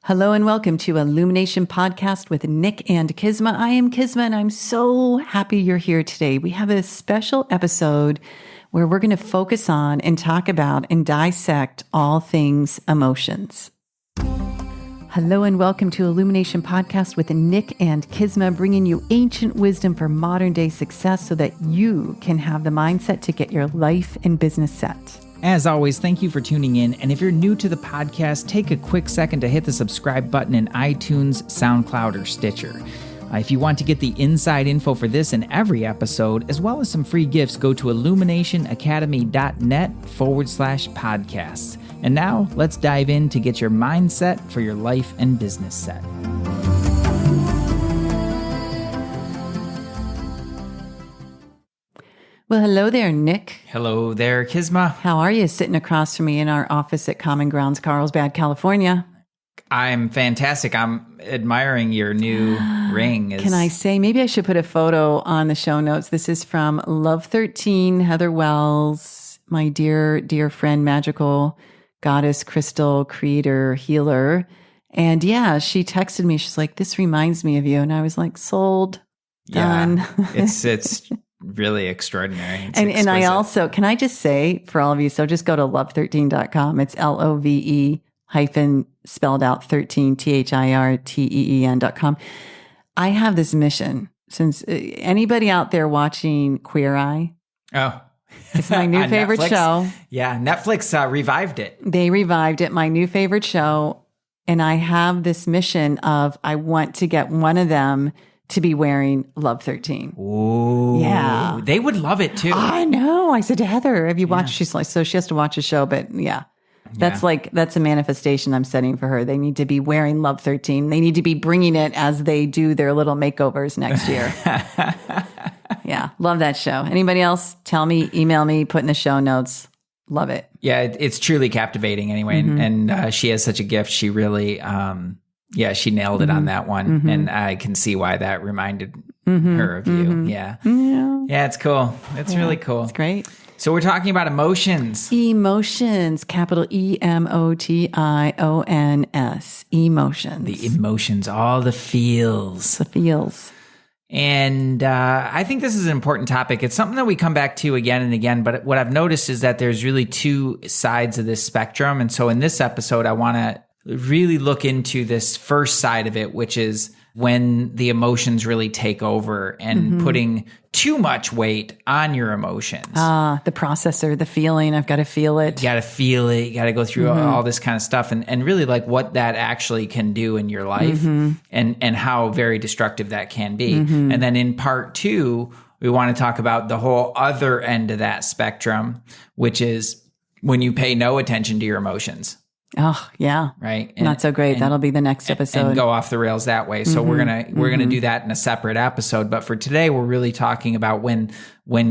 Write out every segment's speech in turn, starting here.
Hello and welcome to Illumination Podcast with Nick and Kisma. I am Kisma and I'm so happy you're here today. We have a special episode where we're going to focus on and talk about and dissect all things emotions. Hello and welcome to Illumination Podcast with Nick and Kisma, bringing you ancient wisdom for modern day success so that you can have the mindset to get your life and business set. As always, thank you for tuning in. And if you're new to the podcast, take a quick second to hit the subscribe button in iTunes, SoundCloud, or Stitcher. If you want to get the inside info for this and every episode, as well as some free gifts, go to illuminationacademy.net/podcasts. And now let's dive in to get your mindset for your life and business set. Well, hello there, Nick. Hello there, Kisma. How are you? Sitting across from me in our office at Common Grounds, Carlsbad, California. I'm fantastic. I'm admiring your new ring. Can I say, maybe I should put a photo on the show notes. This is from Love 13, Heather Wells, my dear, dear friend, magical goddess, crystal creator, healer. And yeah, she texted me. She's like, this reminds me of you. And I was like, sold, done. Yeah, it's really extraordinary. And I also, can I just say for all of you, so just go to love13.com. It's LOVE hyphen spelled out 13, THIRTEEN.com. I have this mission since anybody out there watching Queer Eye. Oh, it's my new favorite Netflix. show. Yeah. Netflix revived it. They revived it. My new favorite show. And I have this mission of, I want to get one of them to be wearing Love 13. Ooh. Yeah. They would love it too. I know. I said to Heather, have you watched? She's like, so she has to watch a show, but yeah. That's a manifestation I'm setting for her. They need to be wearing Love 13. They need to be bringing it as they do their little makeovers next year. Yeah. Love that show. Anybody else? Tell me, email me, put in the show notes. Love it. Yeah. It's truly captivating anyway. Mm-hmm. And she has such a gift. She really, she nailed it on that one. Mm-hmm. And I can see why that reminded her of you. Mm-hmm. Yeah. Yeah. Yeah. It's cool. It's really cool. It's great. So we're talking about emotions. Emotions, capital EMOTIONS. Emotions. The emotions, all the feels. The feels. And I think this is an important topic. It's something that we come back to again and again. But what I've noticed is that there's really two sides of this spectrum. And so in this episode, I want to really look into this first side of it, which is when the emotions really take over and putting too much weight on your emotions. The processor, the feeling, I've got to feel it. You got to feel it. You got to go through all this kind of stuff and really like what that actually can do in your life and how very destructive that can be. And then in part two, we want to talk about the whole other end of that spectrum, which is when you pay no attention to your emotions. Oh, yeah. Right. Not so great. That'll be the next episode. And go off the rails that way. So we're gonna do that in a separate episode. But for today, we're really talking about when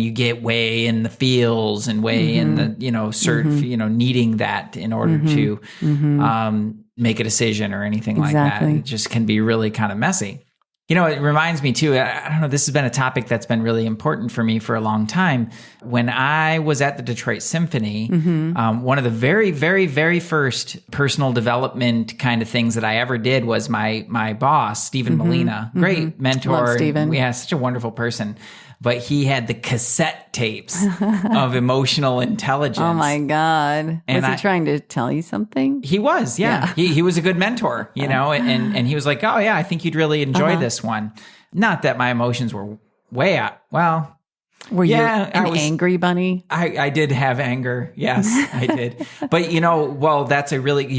you get way in the feels and way in the needing that in order to make a decision or anything like that. It just can be really kind of messy. You know, it reminds me too, I don't know, this has been a topic that's been really important for me for a long time. When I was at the Detroit Symphony, one of the very, very, very first personal development kind of things that I ever did was my boss, Stephen Molina, great mentor. Love Stephen. Yeah, such a wonderful person. But he had the cassette tapes of emotional intelligence. Oh my God. Was he trying to tell you something? He was, yeah. He was a good mentor, you know, and he was like, oh yeah, I think you'd really enjoy this one. Not that my emotions were way out. Well, were you an angry bunny? I did have anger. Yes, I did. But you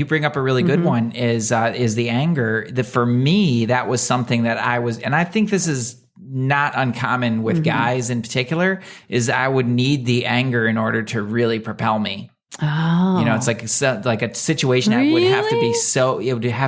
bring up a really good one is the anger. For me, that was something that I was, and I think this is not uncommon with guys in particular, is I would need the anger in order to really propel me. Oh. You know, it's like a situation that would have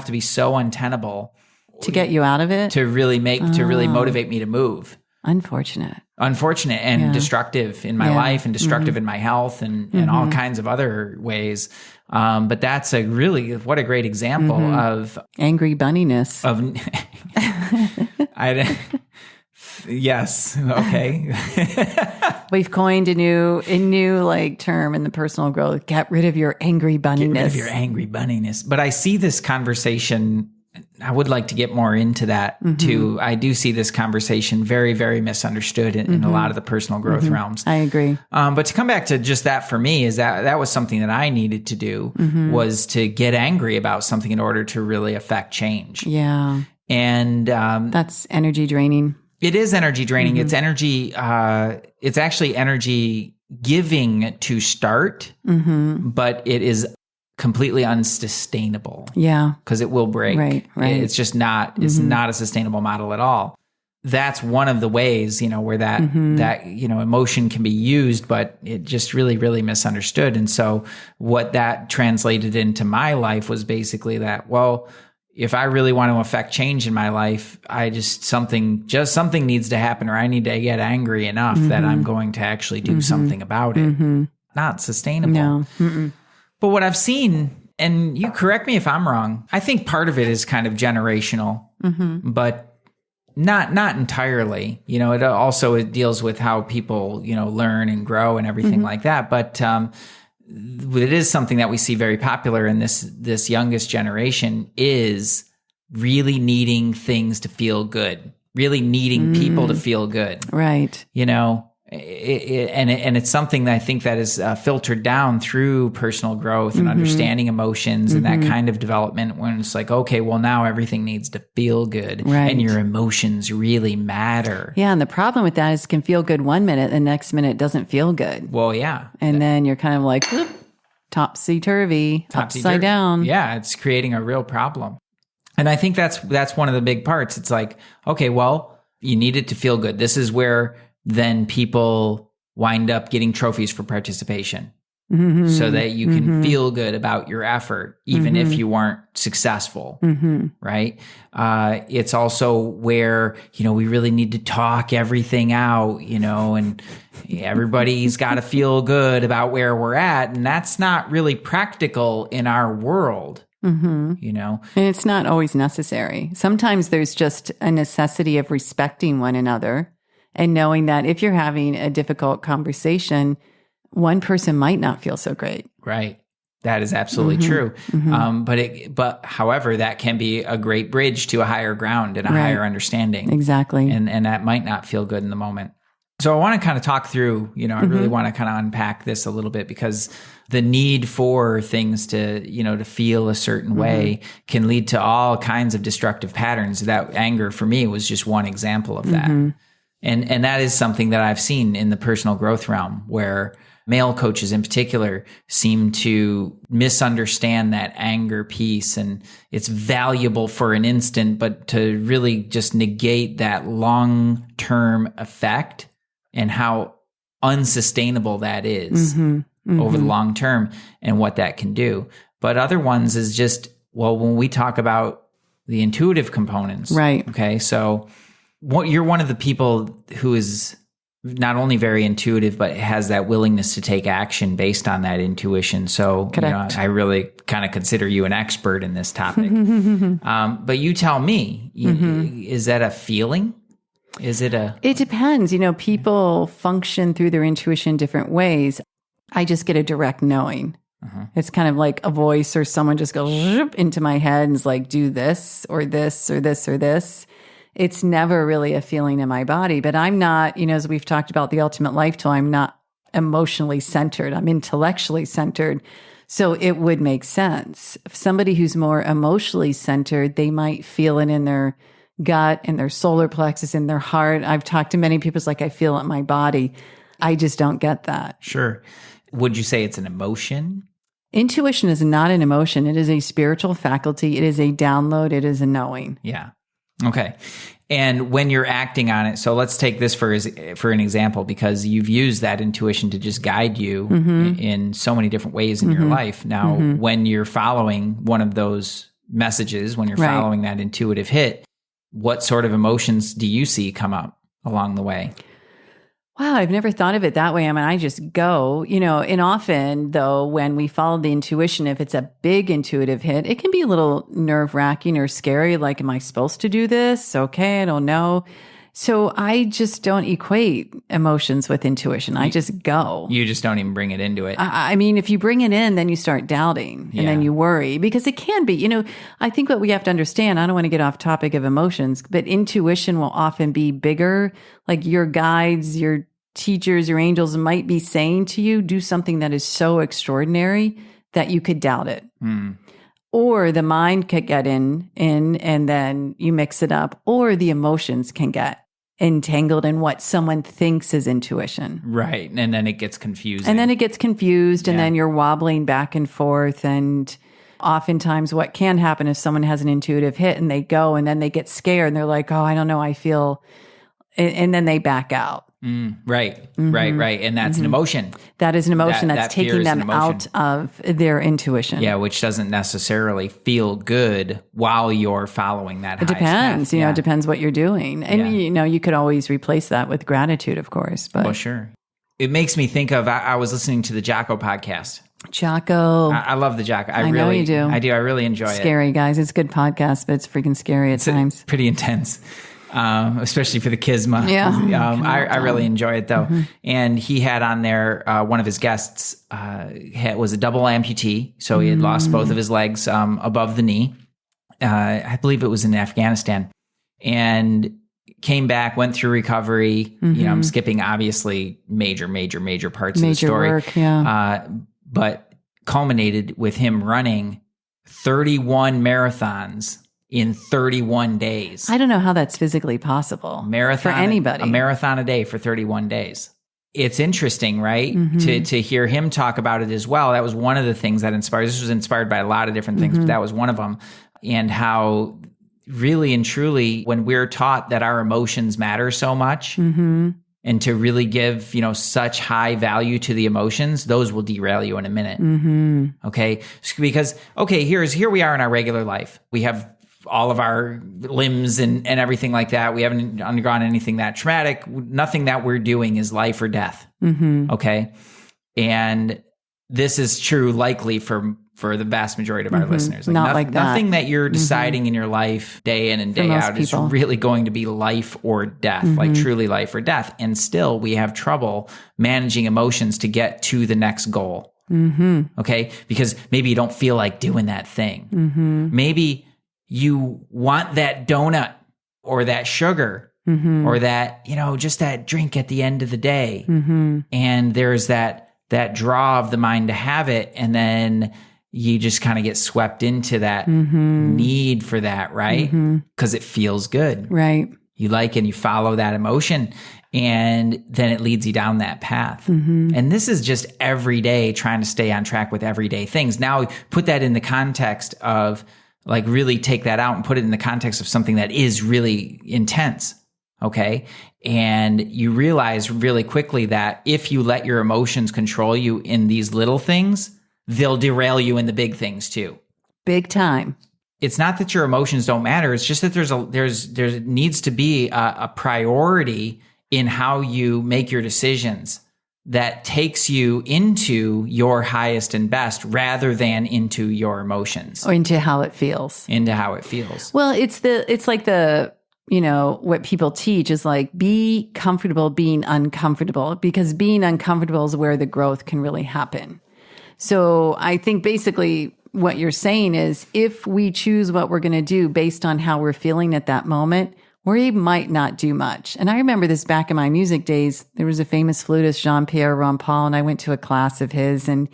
to be so untenable to get you out of it, to really motivate me to move. Unfortunate and destructive in my life and destructive in my health and all kinds of other ways. But that's what a great example of angry bunniness. Yes. Okay. We've coined a new like term in the personal growth. Get rid of your angry bunniness. Get rid of your angry bunniness. But I see this conversation. I would like to get more into that too. I do see this conversation very, very misunderstood in a lot of the personal growth realms. I agree. But to come back to just that for me is that was something that I needed to do was to get angry about something in order to really affect change. Yeah. And that's energy draining. It is energy draining. It's energy. It's actually energy giving to start, but it is completely unsustainable. Yeah. Because it will break. Right. It's just not, it's not a sustainable model at all. That's one of the ways, where that, emotion can be used, but it just really, really misunderstood. And so what that translated into my life was basically that, well, if I really want to affect change in my life, something needs to happen, or I need to get angry enough that I'm going to actually do something about it. Not sustainable. No. Mm-mm. But what I've seen, and you correct me if I'm wrong, I think part of it is kind of generational, but not entirely. It deals with how people, learn and grow and everything like that. But it is something that we see very popular in this youngest generation is really needing things to feel good, really needing people to feel good. Right. And it's something that I think that is filtered down through personal growth and understanding emotions and that kind of development when it's like, okay, well, now everything needs to feel good and your emotions really matter. Yeah. And the problem with that is it can feel good one minute, the next minute it doesn't feel good. Well, yeah. And then you're kind of like, whoop, topsy-turvy, upside down. Yeah. It's creating a real problem. And I think that's one of the big parts. It's like, okay, well, you need it to feel good. This is where then people wind up getting trophies for participation so that you can feel good about your effort, even if you weren't successful, right? It's also where, we really need to talk everything out, and everybody's got to feel good about where we're at. And that's not really practical in our world. And it's not always necessary. Sometimes there's just a necessity of respecting one another. And knowing that if you're having a difficult conversation, one person might not feel so great. Right. That is absolutely true. But however, that can be a great bridge to a higher ground and a higher understanding. Exactly. And that might not feel good in the moment. So I want to kind of talk through, I really want to kind of unpack this a little bit because the need for things to, to feel a certain way can lead to all kinds of destructive patterns. That anger for me was just one example of that. And that is something that I've seen in the personal growth realm where male coaches in particular seem to misunderstand that anger piece, and it's valuable for an instant, but to really just negate that long-term effect and how unsustainable that is over the long term and what that can do. But other ones is just, well, when we talk about the intuitive components, right? Okay, so you're one of the people who is not only very intuitive, but has that willingness to take action based on that intuition. So I really kind of consider you an expert in this topic. But you tell me, is that a feeling? Is it It depends. People function through their intuition different ways. I just get a direct knowing. It's kind of like a voice or someone just goes into my head and is like, do this or this or this or this. It's never really a feeling in my body, but I'm not, as we've talked about the Ultimate Life Tool, I'm not emotionally centered. I'm intellectually centered. So it would make sense. If somebody who's more emotionally centered, they might feel it in their gut, in their solar plexus, in their heart. I've talked to many people, it's like, I feel it in my body. I just don't get that. Sure. Would you say it's an emotion? Intuition is not an emotion. It is a spiritual faculty. It is a download. It is a knowing. Yeah. Okay. And when you're acting on it, so let's take this for an example, because you've used that intuition to just guide you in so many different ways in your life. Now, when you're following one of those messages, when you're following that intuitive hit, what sort of emotions do you see come up along the way? Wow, I've never thought of it that way. I mean, I just go, and often though, when we follow the intuition, if it's a big intuitive hit, it can be a little nerve-wracking or scary. Like, am I supposed to do this? Okay, I don't know. So I just don't equate emotions with intuition. I just go. You just don't even bring it into it. I mean, if you bring it in, then you start doubting and then you worry because it can be, I think what we have to understand, I don't want to get off topic of emotions, but intuition will often be bigger. Like your guides, your teachers, your angels might be saying to you, do something that is so extraordinary that you could doubt it. Or the mind could get in and then you mix it up, or the emotions can get entangled in what someone thinks is intuition. Right. And then it gets confusing. And then it gets confused and then you're wobbling back and forth. And oftentimes what can happen is someone has an intuitive hit and they go and then they get scared and they're like, oh, I don't know, I feel, and then they back out. Right. And that's an emotion. That is an emotion that's that fear taking is an them emotion. out of their intuition. Yeah, which doesn't necessarily feel good while you're following that. It depends. path. It depends what you're doing. And, you could always replace that with gratitude, of course. But Well, sure. It makes me think of, I was listening to the Jocko podcast. Jocko. I love the Jocko. I know you do. I do. I really enjoy it. Scary, guys. It's a good podcast, but it's freaking scary at times. Pretty intense. Especially for the Kisma. Yeah. I really enjoy it though. And he had on there, one of his guests was a double amputee. So he had lost both of his legs above the knee. I believe it was in Afghanistan. And came back, went through recovery. I'm skipping obviously major parts of the story. Work, yeah. But culminated with him running 31 marathons in 31 days. I don't know how that's physically possible for anybody. A marathon a day for 31 days. It's interesting, right? To hear him talk about it as well. That was one of the things that inspired. This was inspired by a lot of different things, but that was one of them. And how really and truly, when we're taught that our emotions matter so much, and to really give, such high value to the emotions, those will derail you in a minute. Okay? Because, here we are in our regular life. We have all of our limbs and everything like that. We haven't undergone anything that traumatic. Nothing that we're doing is life or death. Okay? And this is true likely for the vast majority of our listeners. Nothing that you're deciding in your life day in and day out is really going to be life or death, like truly life or death. And still we have trouble managing emotions to get to the next goal. Okay? Because maybe you don't feel like doing that thing. Maybe you want that donut or that sugar or that, just that drink at the end of the day. And there's that draw of the mind to have it. And then you just kind of get swept into that need for that, right? Because it feels good. Right. You like and you follow that emotion. And then it leads you down that path. And this is just every day trying to stay on track with everyday things. Now put that in the context of, like, really take that out and put it in the context of something that is really intense. Okay. And you realize really quickly that if you let your emotions control you in these little things, they'll derail you in the big things too. Big time. It's not that your emotions don't matter. It's just that there needs to be a priority in how you make your decisions that takes you into your highest and best rather than into your emotions. Or into how it feels. Well, it's like what people teach is like, be comfortable being uncomfortable, because being uncomfortable is where the growth can really happen. So I think basically what you're saying is, if we choose what we're going to do based on how we're feeling at that moment, we might not do much. And I remember this back in my music days. There was a famous flutist, Jean-Pierre Rampal, and I went to a class of his, and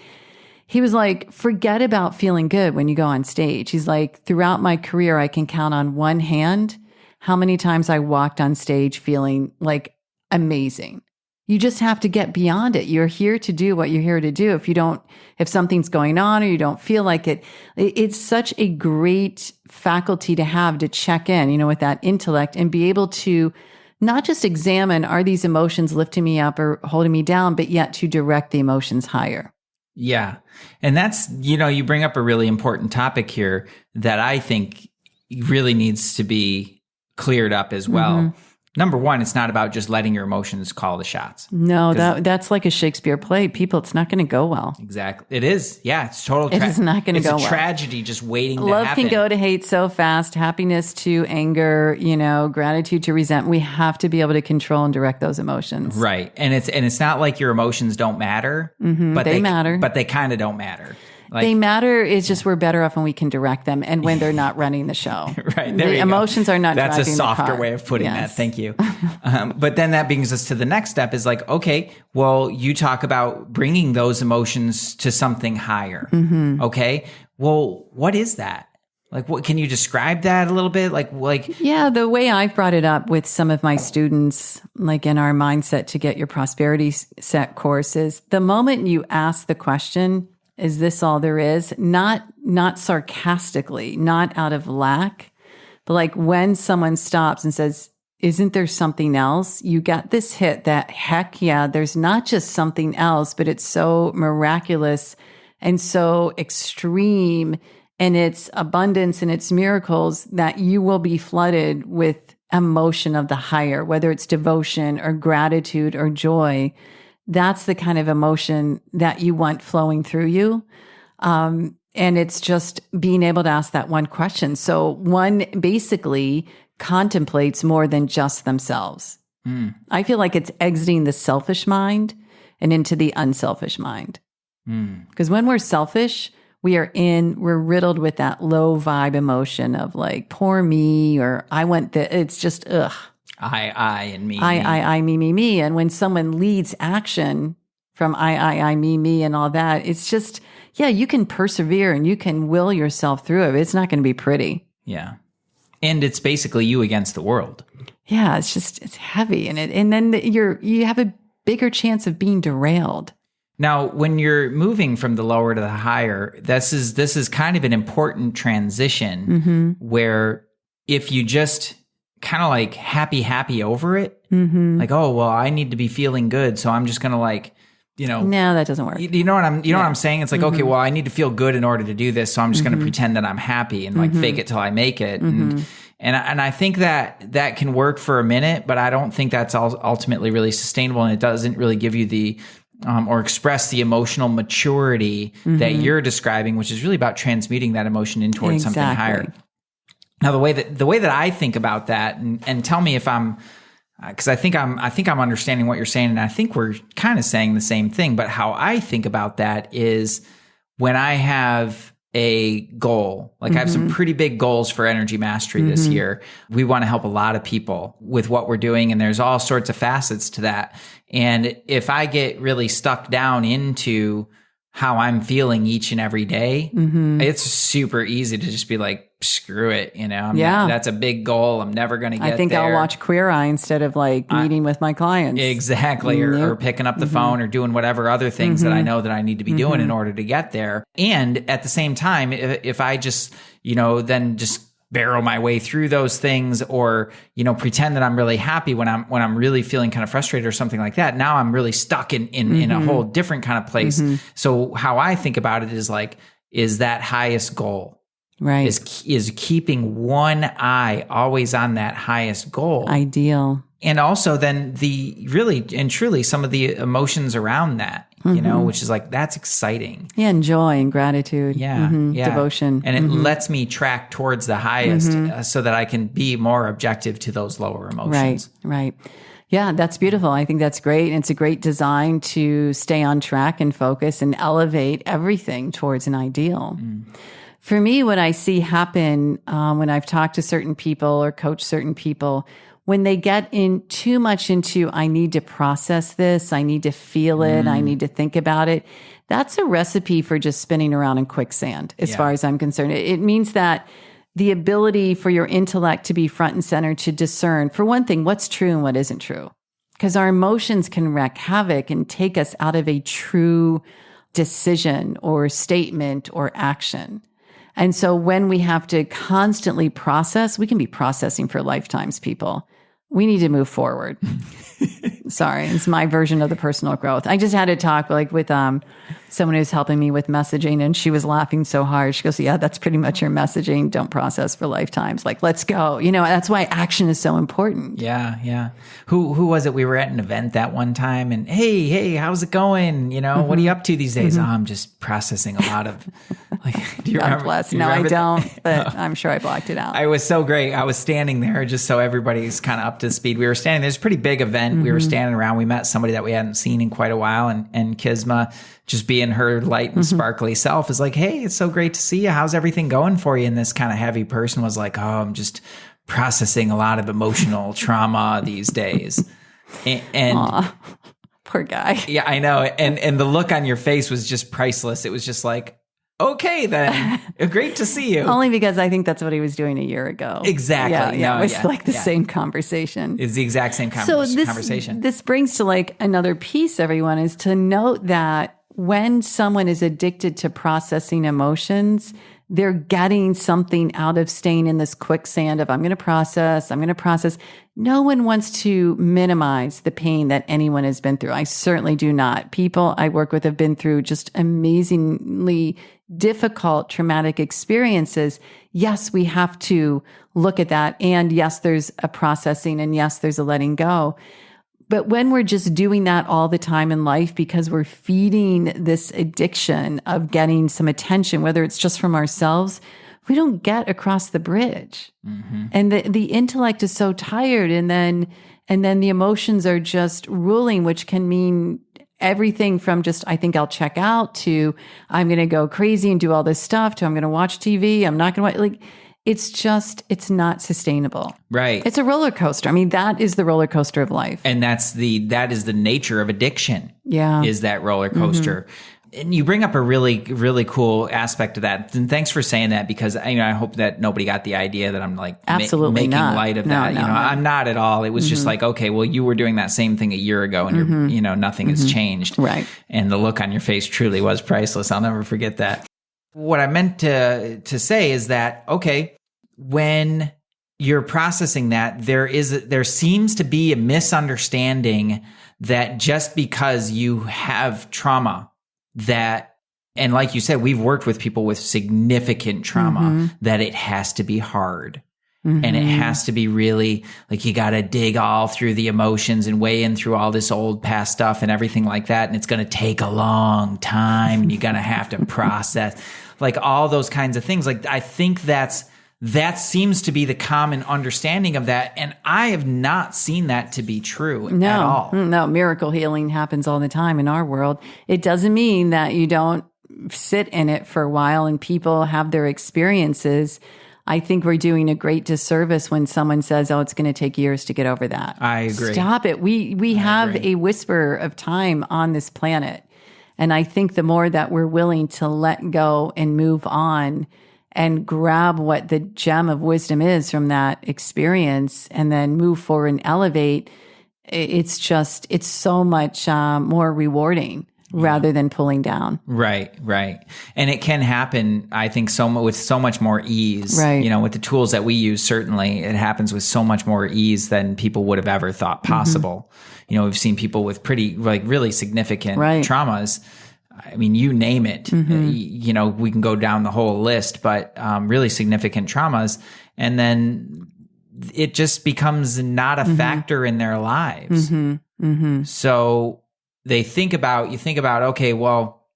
he was like, forget about feeling good when you go on stage. He's like, throughout my career, I can count on one hand how many times I walked on stage feeling like amazing. You just have to get beyond it. You're here to do what you're here to do. If something's going on or you don't feel like it, it's such a great faculty to have, to check in, with that intellect and be able to not just examine, are these emotions lifting me up or holding me down, but yet to direct the emotions higher. Yeah. And that's, you bring up a really important topic here that I think really needs to be cleared up as well. Number one, it's not about just letting your emotions call the shots. No, that's like a Shakespeare play. People, it's not going to go well. Exactly. It is. Yeah, it's total. It is not going to go well. It's a tragedy just waiting to Love happen. can go to hate so fast, happiness to anger, gratitude to resentment. We have to be able to control and direct those emotions. Right. And it's not like your emotions don't matter, but they matter. But they kind of don't matter. They matter. It's just we're better off when we can direct them and when they're not running the show. Right. There the you emotions go. are not That's driving a softer the car. way of putting Yes. that. Thank you. But then that brings us to the next step is like, okay, well, you talk about bringing those emotions to something higher. Okay. Well, what is that? Like, what can you describe that a little bit? Yeah, the way I've brought it up with some of my students, like in our Mindset to Get Your Prosperity Set course, is the moment you ask the question, is this all there is? Not sarcastically, not out of lack, but like when someone stops and says, isn't there something else? You get this hit that, heck yeah, there's not just something else, but it's so miraculous and so extreme in its abundance and its miracles that you will be flooded with emotion of the higher, whether it's devotion or gratitude or joy. That's the kind of emotion that you want flowing through you. And it's just being able to ask that one question. So one basically contemplates more than just themselves. I feel like it's exiting the selfish mind and into the unselfish mind. Because when we're selfish, we're riddled with that low vibe emotion of like, poor me, or I want the, it's just, ugh. I, and me. I, me. And when someone leads action from I, me, and all that, it's just, yeah, you can persevere and you can will yourself through it. It's not going to be pretty. Yeah. And it's basically you against the world. Yeah, it's heavy. And then you have a bigger chance of being derailed. Now, when you're moving from the lower to the higher, this is kind of an important transition where if you just kind of like happy over it, like, oh, well, I need to be feeling good, so I'm just going to like, no, that doesn't work. You know what I'm saying? It's like, okay, well, I need to feel good in order to do this, so I'm just going to pretend that I'm happy and like fake it till I make it. And I think that can work for a minute, but I don't think that's ultimately really sustainable, and it doesn't really give you the or express the emotional maturity that you're describing, which is really about transmuting that emotion in towards something higher. Now, the way that I think about that, and tell me if I'm, because I think I'm understanding what you're saying, and I think we're kind of saying the same thing. But how I think about that is when I have a goal, like I have some pretty big goals for Energy Mastery this year. We want to help a lot of people with what we're doing, and there's all sorts of facets to that. And if I get really stuck down into how I'm feeling each and every day, it's super easy to just be like, screw it. That's a big goal. I'm never going to get there. I think I'll watch Queer Eye instead of like meeting with my clients. Exactly. Or picking up the phone or doing whatever other things that I know that I need to be doing in order to get there. And at the same time, if I just, then just barrel my way through those things, or pretend that I'm really happy when I'm really feeling kind of frustrated or something like that, now I'm really stuck in a whole different kind of place. So how I think about it is that highest goal, right, is keeping one eye always on that highest goal, ideal. And also then the really and truly some of the emotions around that, which is like, that's exciting. Yeah, and joy and gratitude. Yeah. Devotion. And it lets me track towards the highest so that I can be more objective to those lower emotions. Right. Yeah, that's beautiful. I think that's great. And it's a great design to stay on track and focus and elevate everything towards an ideal. For me, what I see happen when I've talked to certain people or coached certain people, when they get in too much into, I need to process this, I need to feel it, I need to think about it, that's a recipe for just spinning around in quicksand, as far as I'm concerned. It means that the ability for your intellect to be front and center, to discern, for one thing, what's true and what isn't true. Because our emotions can wreak havoc and take us out of a true decision or statement or action. And so when we have to constantly process, we can be processing for lifetimes, people. We need to move forward. Sorry. It's my version of the personal growth. I just had a talk with someone who's helping me with messaging, and she was laughing so hard. She goes, yeah, that's pretty much your messaging. Don't process for lifetimes. Like, let's go. That's why action is so important. Yeah. Yeah. Who was it? We were at an event that one time and hey, how's it going? What are you up to these days? Oh, I'm just processing a lot of do you God remember? bless. Do you No, I remember don't, but I'm sure I blocked it out. It was so great. I was standing there just so everybody's kind of up to speed. We were standing, there's a pretty big event. We were standing around. We met somebody that we hadn't seen in quite a while. And Kisma, just being her light and sparkly self, is like, hey, it's so great to see you. How's everything going for you? And this kind of heavy person was like, oh, I'm just processing a lot of emotional trauma these days. And Aw, poor guy. yeah, I know. And the look on your face was just priceless. It was just like, okay, then. Great to see you. Only because I think that's what he was doing a year ago. Exactly. Yeah, No, it was yeah, like the yeah. same conversation. It's the exact same conversation. This brings to another piece, everyone, is to note that when someone is addicted to processing emotions, they're getting something out of staying in this quicksand of I'm going to process. No one wants to minimize the pain that anyone has been through. I certainly do not. People I work with have been through just amazingly difficult, traumatic experiences. Yes, we have to look at that. And yes, there's a processing, and yes, there's a letting go. But when we're just doing that all the time in life because we're feeding this addiction of getting some attention, whether it's just from ourselves, we don't get across the bridge. Mm-hmm. And the intellect is so tired, and then the emotions are just ruling, which can mean everything from just, I think I'll check out, to I'm going to go crazy and do all this stuff, to I'm going to watch TV. I'm not going to it's not sustainable. Right. It's a roller coaster. I mean, that is the roller coaster of life. And that is the nature of addiction. Yeah. Is that roller coaster. Mm-hmm. And you bring up a really, really cool aspect of that. And thanks for saying that, because I hope that nobody got the idea that I'm absolutely making not. light of that. No. I'm not at all. It was just like, okay, well, you were doing that same thing a year ago, and you're, nothing has changed. Right. And the look on your face truly was priceless. I'll never forget that. What I meant to say is that, okay, when you're processing that, there seems to be a misunderstanding that just because you have trauma and like you said, we've worked with people with significant trauma, that it has to be hard. Mm-hmm. And it has to be really you got to dig all through the emotions and weigh in through all this old past stuff and everything like that. And it's going to take a long time, and you're going to have to process all those kinds of things. I think that seems to be the common understanding of that. And I have not seen that to be true at all. No, miracle healing happens all the time in our world. It doesn't mean that you don't sit in it for a while and people have their experiences. I think we're doing a great disservice when someone says, oh, it's going to take years to get over that. I agree. Stop it. We have a whisper of time on this planet. And I think the more that we're willing to let go and move on and grab what the gem of wisdom is from that experience and then move forward and elevate, it's so much more rewarding. Rather than pulling down. Right. And it can happen, I think, with so much more ease. Right. With the tools that we use, certainly it happens with so much more ease than people would have ever thought possible. Mm-hmm. We've seen people with pretty, really significant traumas. I mean, you name it. Mm-hmm. We can go down the whole list, but really significant traumas. And then it just becomes not a factor in their lives. Mm-hmm. Mm-hmm. So you think about, okay, well,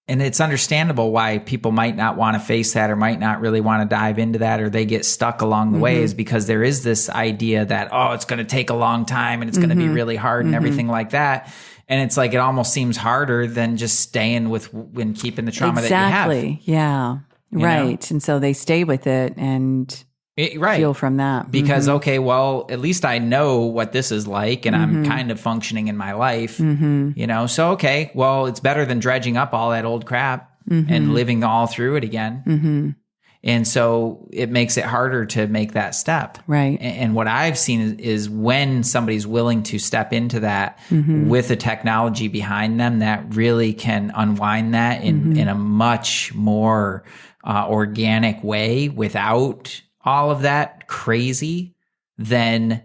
and it's understandable why people might not want to face that or might not really want to dive into that, or they get stuck along the way, is because there is this idea that, oh, it's going to take a long time and it's going to be really hard and everything like that. And it's it almost seems harder than just staying and keeping the trauma that you have. Exactly. Yeah. Right. And so they stay with it and feel from that. Because, okay, well, at least I know what this is like, and I'm kind of functioning in my life, So, okay, well, it's better than dredging up all that old crap and living all through it again. And so it makes it harder to make that step. Right. And what I've seen is when somebody's willing to step into that with the technology behind them, that really can unwind that in a much more organic way without all of that crazy, then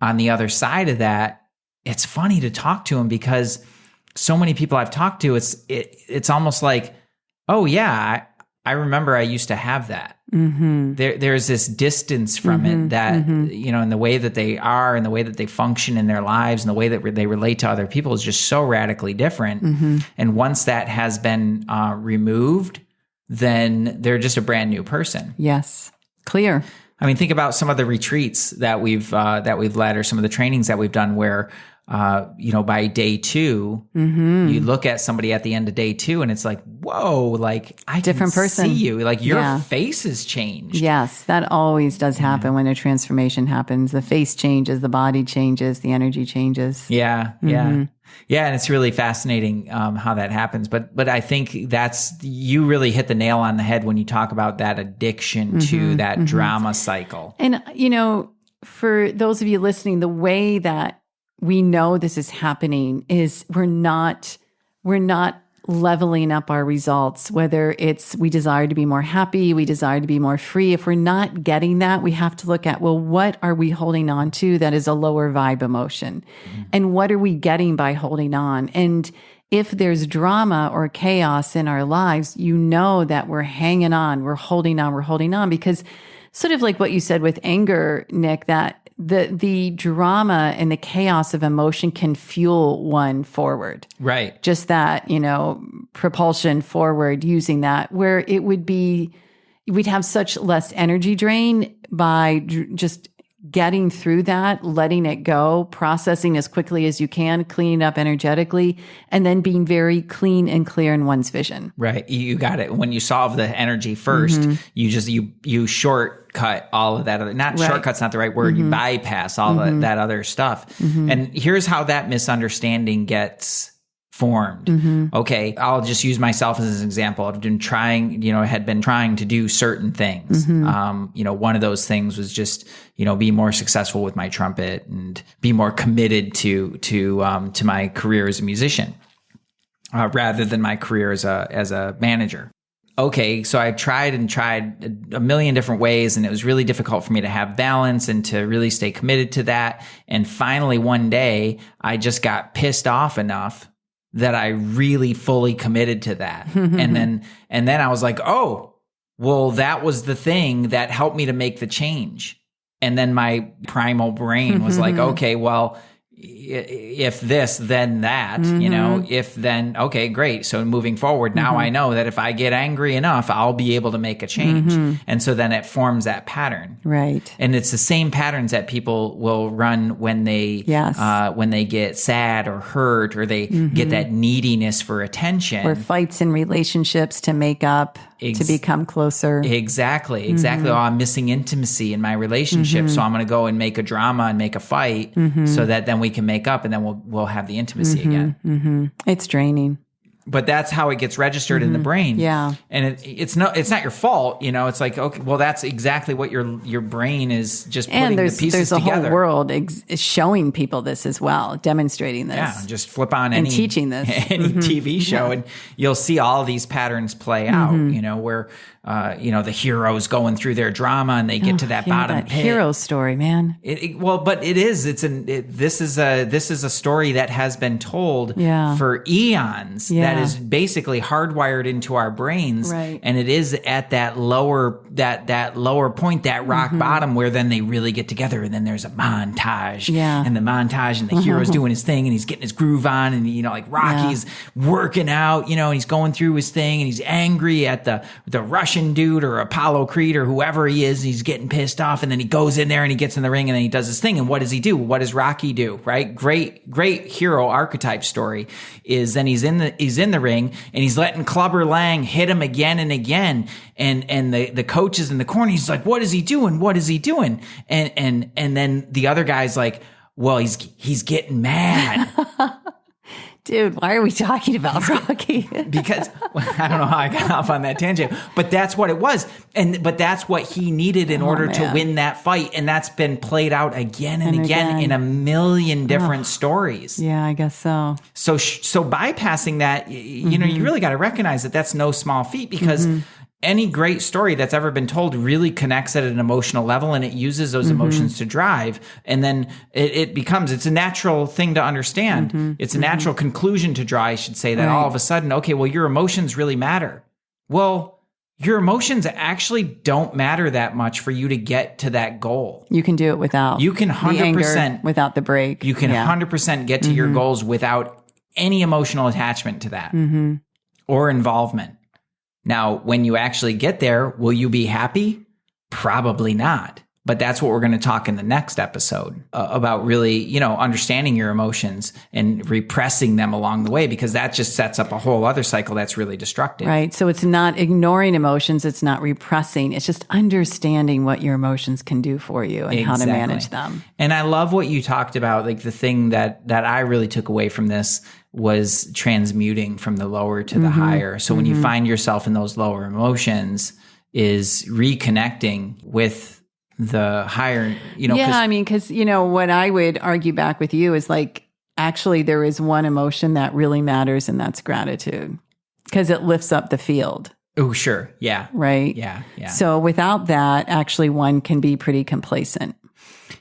on the other side of that, it's funny to talk to him because so many people I've talked to, it's almost like, oh yeah, I remember I used to have that. There's this distance from it that, you know, in the way that they are and the way that they function in their lives and the way that they relate to other people is just so radically different. And once that has been removed, then they're just a brand new person. Yes. Clear. I mean, think about some of the retreats that we've led or some of the trainings that we've done where, you know, by day 2, you look at somebody at the end of day 2 and it's like, whoa, like I Different can person. see you, like your face has changed. Yes, that always does happen when a transformation happens. The face changes, the body changes, the energy changes. Yeah. And it's really fascinating how that happens. But I think you really hit the nail on the head when you talk about that addiction to that drama cycle. And, you know, for those of you listening, the way that we know this is happening is we're not leveling up our results, whether it's we desire to be more happy, we desire to be more free. If we're not getting that, we have to look at, well, what are we holding on to that is a lower vibe emotion? And what are we getting by holding on? And if there's drama or chaos in our lives, you know that we're hanging on, we're holding on, because sort of like what you said with anger, Nick, that the drama and the chaos of emotion can fuel one forward. Right. Just that, you know, propulsion forward using that, where it would be, we'd have such less energy drain by just getting through that, letting it go, processing as quickly as you can, cleaning up energetically, and then being very clean and clear in one's vision. Right. You got it. When you solve the energy first, you shortcut all of that other, shortcut's not the right word. You bypass all that other stuff. And here's how that misunderstanding gets formed. Okay. I'll just use myself as an example. I've been trying, had been trying to do certain things. One of those things was just, be more successful with my trumpet and be more committed to my career as a musician, rather than my career as a manager. Okay, so I tried a million different ways, and it was really difficult for me to have balance and to really stay committed to that. And finally, one day, I just got pissed off enough that I really fully committed to that. And then I was like, oh, well, that was the thing that helped me to make the change. And then my primal brain was like, okay, well, if this, then that, if then, okay, great. So moving forward, now I know that if I get angry enough, I'll be able to make a change. And so then it forms that pattern. Right. And it's the same patterns that people will run when they get sad or hurt, or they get that neediness for attention. Or fights in relationships to make up, to become closer. Exactly. Oh, I'm missing intimacy in my relationship. So I'm going to go and make a drama and make a fight so that then we can make up, and then we'll have the intimacy again. It's draining. But that's how it gets registered in the brain. Yeah. And it's not your fault. It's like, okay, well, that's exactly what your brain is just putting the pieces together. There's a whole world showing people this as well, demonstrating this. Yeah, just flip on and teaching this. any TV show, and you'll see all these patterns play out, where, the hero's going through their drama and they get to that bottom pit. Hero story, man. But it is. This is a story that has been told for eons. That is basically hardwired into our brains, right. And it is at that lower point, that rock bottom, where then they really get together, and then there's a montage, and the montage, and the hero's doing his thing, and he's getting his groove on, and like Rocky's working out, and he's going through his thing, and he's angry at the Russian dude or Apollo Creed or whoever he is. He's getting pissed off, and then he goes in there and he gets in the ring and then he does his thing. And what does he do? What does Rocky do? Right? Great hero archetype story is then he's in the ring and he's letting Clubber Lang hit him again and again. And the coach is in the corner. He's like, what is he doing? What is he doing? And then the other guy's like, well, he's getting mad. Dude, why are we talking about Rocky? Because I don't know how I got off on that tangent, but that's what it was. But that's what he needed in order to win that fight. And that's been played out again and again in a million different stories. Yeah, I guess so. So bypassing that, you really got to recognize that that's no small feat, because any great story that's ever been told really connects at an emotional level, and it uses those emotions to drive. And then it's a natural thing to understand. It's a natural conclusion to draw, I should say, that all of a sudden, okay, well, your emotions really matter. Well, your emotions actually don't matter that much for you to get to that goal. You can do it without. You can 100% the anger, without the break. You can 100% get to your goals without any emotional attachment to that or involvement. Now, when you actually get there, will you be happy? Probably not. But that's what we're going to talk in the next episode about really, understanding your emotions and repressing them along the way, because that just sets up a whole other cycle that's really destructive. Right. So it's not ignoring emotions. It's not repressing. It's just understanding what your emotions can do for you and how to manage them. And I love what you talked about. Like the thing that I really took away from this was transmuting from the lower to the higher. So when you find yourself in those lower emotions, is reconnecting with the higher, because, what I would argue back with you is like, actually, there is one emotion that really matters, and that's gratitude, because it lifts up the field. Oh, sure. Yeah. Right. Yeah. So without that, actually, one can be pretty complacent.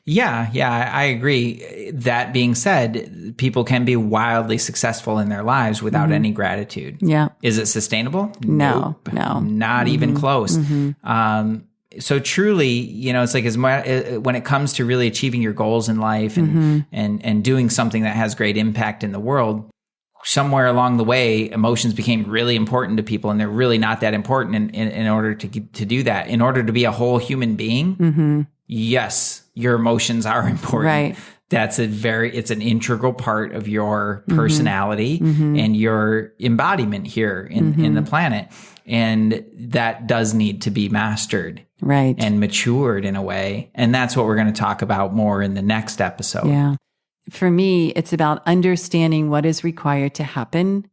Yeah, I agree. That being said, people can be wildly successful in their lives without any gratitude. Yeah. Is it sustainable? No. Not even close. So truly, it's like when it comes to really achieving your goals in life and doing something that has great impact in the world, somewhere along the way, emotions became really important to people, and they're really not that important in order to do that. In order to be a whole human being, yes, your emotions are important. Right. That's it's an integral part of your personality and your embodiment here in the planet. And that does need to be mastered. Right. And matured in a way. And that's what we're going to talk about more in the next episode. Yeah. For me, it's about understanding what is required to happen,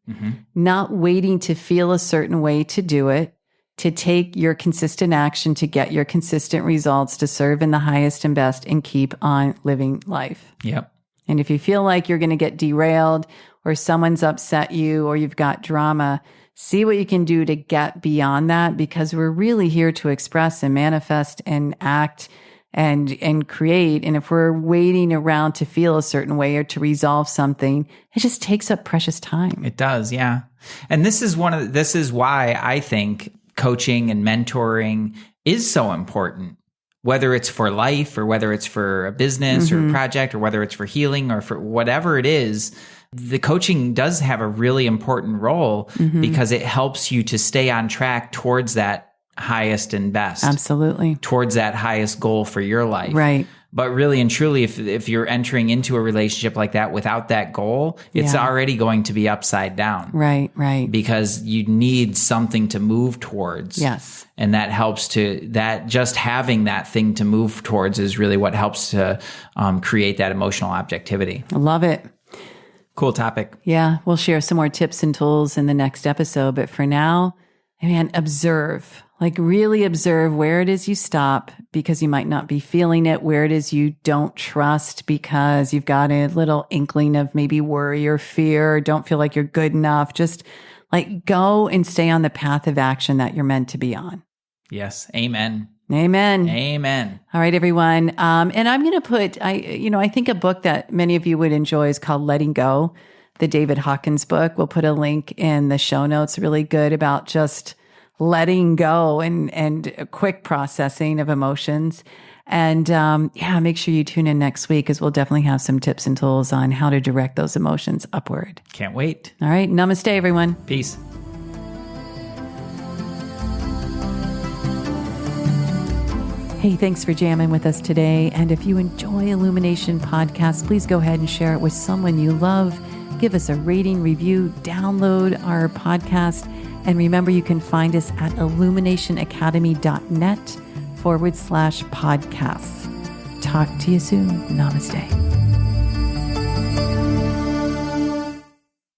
not waiting to feel a certain way to do it, to take your consistent action to get your consistent results, to serve in the highest and best, and keep on living life. Yep. And if you feel like you're going to get derailed, or someone's upset you, or you've got drama, see what you can do to get beyond that, because we're really here to express and manifest and act and create. And if we're waiting around to feel a certain way or to resolve something, it just takes up precious time. It does, yeah. And this is why I think coaching and mentoring is so important, whether it's for life or whether it's for a business or a project, or whether it's for healing or for whatever it is. The coaching does have a really important role because it helps you to stay on track towards that highest and best. Absolutely. Towards that highest goal for your life. Right. But really and truly, if you're entering into a relationship like that without that goal, it's already going to be upside down. Right. Because you need something to move towards. Yes. And that helps just having that thing to move towards is really what helps to create that emotional objectivity. I love it. Cool topic. Yeah. We'll share some more tips and tools in the next episode. But for now, observe. Like really observe where it is you stop because you might not be feeling it, where it is you don't trust because you've got a little inkling of maybe worry or fear, or don't feel like you're good enough. Just like go and stay on the path of action that you're meant to be on. Yes. Amen. Amen. All right, everyone. And I'm going to put, I think a book that many of you would enjoy is called Letting Go, the David Hawkins book. We'll put a link in the show notes. Really good about just letting go and a quick processing of emotions. And make sure you tune in next week, because we'll definitely have some tips and tools on how to direct those emotions upward. Can't wait. All right. Namaste, everyone. Peace. Hey, thanks for jamming with us today. And if you enjoy Illumination Podcast, please go ahead and share it with someone you love. Give us a rating, review, download our podcast. And remember, you can find us at illuminationacademy.net/podcasts. Talk to you soon. Namaste.